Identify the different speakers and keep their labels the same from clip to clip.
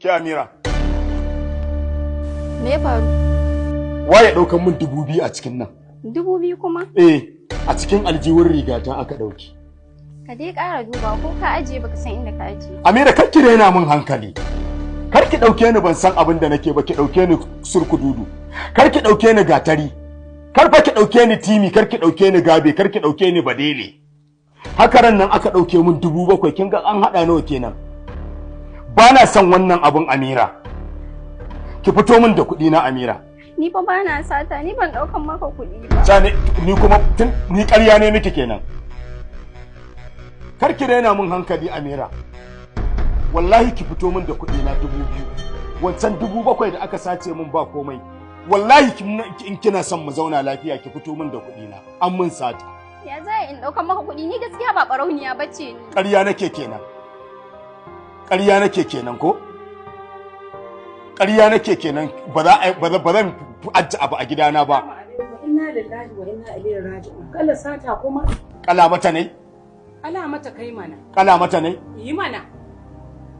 Speaker 1: Ke Amira.
Speaker 2: Me ya faru?
Speaker 1: Waye ɗaukan min 2000 a cikin nan?
Speaker 2: 2000 kuma?
Speaker 1: A cikin aljihun rigata aka ɗauki.
Speaker 2: Ka dai ƙara duba ko ka ajiye baka san inda ka ajiye.
Speaker 1: Amira kar ki raina min hankali. Kar ki ɗauke ni ban san abin da nake ba ki ɗauke ni surkududu. Kar ki ɗauke ni gatari. Kar fa ki ɗauke ni timi, kar ki ɗauke ni gabe, kar ki ɗauke ni badele. Haka ran nan aka ɗauke min 7,000 kin ga an haɗa nawa kenan. Ba na son wannan abin Amira. Ki fito min da kuɗi na Amira.
Speaker 2: Ni fa ba na sata, ni ban ɗaukan maka kuɗi ba.
Speaker 1: Sani ni kuma ni ƙarya ne miki kenan. Kar ki raina min hankali Amira. Wallahi ki fito min da kuɗi na 2000. Wancan 7,000 da aka sace min ba komai. Wallahi in kina son mu zauna lafiya ki fito min da kuɗi na. An mun sata.
Speaker 2: Ya za in ɗaukan maka kuɗi ni gaskiya ba ɓarauniya bace ni.
Speaker 1: Ƙarya nake kenan. Ƙarya nake kenan ko? Ƙarya nake kenan ba zan ajiye abu a gidana ba.
Speaker 3: Inna lillahi wa inna ilaihi raji'un. Kala sata kuma?
Speaker 1: Kala mata ne?
Speaker 3: Kala mata kai mana.
Speaker 1: Kala mata ne?
Speaker 3: Yi mana.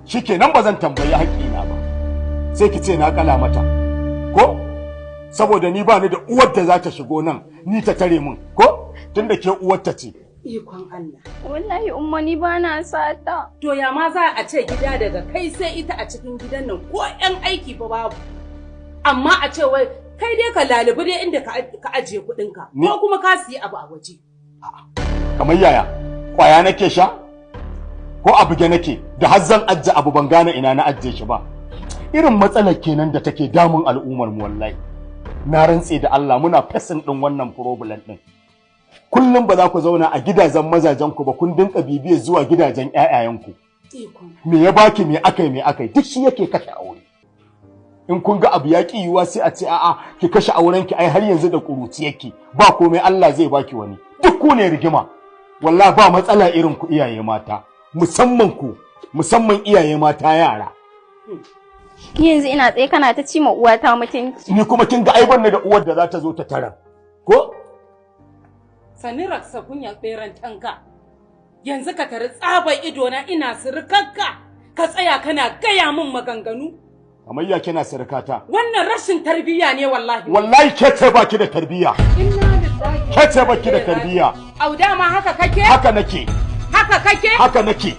Speaker 1: Shikenan ba zan tambayi haƙƙina ba. Sai ki ce na kala mata. Ko? Saboda ni ba ni da uwar da za ta shigo nan ni ta tare min. Ko? Tunda ke uwar ta ce.
Speaker 3: Ikon Allah.
Speaker 2: Wallahi umma ni ba na sata.
Speaker 3: To ya ma za a ce gida daga kai sai ita a cikin gidan nan ko ƴan aiki fa babu. Amma a ce wai kai dai ka lalubi dai inda ka ajiye kuɗinka ko kuma ka siyi abu a waje.
Speaker 1: Kamar yaya? Kwaya nake sha? Ko a buge nake da har zan ajiye abu ban gane ina na ajiye shi ba. Irin matsalar kenan da take damun al'ummar mu wallahi. Na rantse da Allah muna fesin din wannan problem din. Kullum ba za ku zauna a gidajen mazajen ku ba kun dinka bibiyar zuwa gidajen ƴaƴayenku. Me ya baki me akai duk shi yake kashe aure. In kun ga abu ya ki yiwa sai a ce a'a ki kashe auren ki ai har yanzu da kuruci yake ba komai Allah zai baki wani. Duk ku ne rigima. Wallahi ba matsala irin ku iyaye mata. Musamman iyaye mata yara.
Speaker 2: Yanzu ina tsaye kana ta ci ma uwata mutunci.
Speaker 1: Ni kuma kin ga ai banne da uwar da za ta zo ta tara. Ko?
Speaker 3: Sani raksa kunyan ɓeran tanka. Yanzu ka tari tsabar idona ina sirkarka. Ka tsaya kana gaya min maganganu.
Speaker 1: Amayya kina sirkata.
Speaker 3: Wannan rashin tarbiyya ne wallahi.
Speaker 1: Wallahi ke ce baki da tarbiyya.
Speaker 3: Inna lillahi.
Speaker 1: Ke ce baki da tarbiyya.
Speaker 3: Au dama haka kake?
Speaker 1: Haka nake.
Speaker 3: Haka kake?
Speaker 1: Haka nake.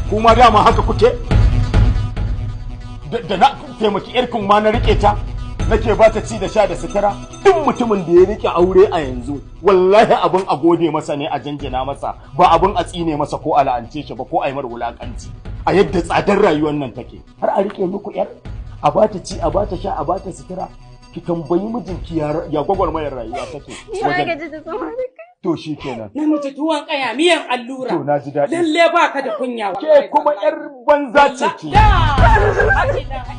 Speaker 1: Kuma dama haka kuke? Da na taimaki irkin ma na rike ta. Nake ba ta ci da sha da sutura. Duk mutumin da ya rike aure a yanzu wallahi abin a gode masa ne a janjina masa ba abin a tsine masa ko a la'ance shi ba ko a yi mar wulakanci. A yadda tsadar rayuwar nan take har a rike muku yar a ba ta ci a ba ta sha a ba ta sutura ki tambayi mijinki ya gwagwarmayar rayuwa take wajen to shi kenan
Speaker 3: namiji tuwon kaya miyan allura
Speaker 1: to na ji daɗi
Speaker 3: lalle baka da kunya
Speaker 1: ke kuma yar banza ce ki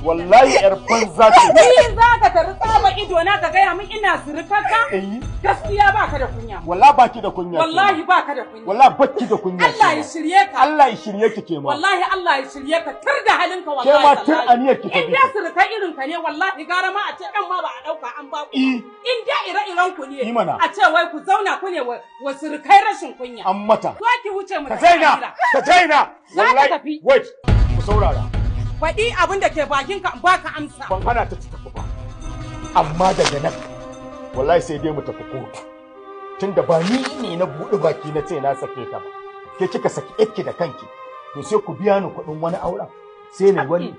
Speaker 1: wallahi yar banza ce
Speaker 3: ni za ka tari tsaba ido na ka gaya min ina surukarka gaskiya baka da kunya
Speaker 1: wallahi baki da kunya
Speaker 3: wallahi baka da kunya
Speaker 1: wallahi baki da kunya
Speaker 3: Allah ya shirye ka
Speaker 1: Allah ya shirye ki ke ma
Speaker 3: wallahi Allah ya shirye ka tar da halinka wallahi
Speaker 1: ke ma tun aniyar ki ta
Speaker 3: in da surukai irin ka ne wallahi gara ma a ce dan ma ba a dauka an ba ku in da ire-iren ku ne a ce wai ku zauna ku ne wa surukai rashin kunya
Speaker 1: an mata
Speaker 3: to ki wuce mu
Speaker 1: ka zaina wallahi wait ku saurara
Speaker 3: faɗi abin da ke bakinka in baka amsa
Speaker 1: ban hana ta tafi ba amma daga nan wallahi sai dai mu tafi kotu tunda ba ni ne na buɗe baki na ce na sake ta ba ke kika saki ki da kanki to sai ku biya ni kuɗin wani auren sai ne wani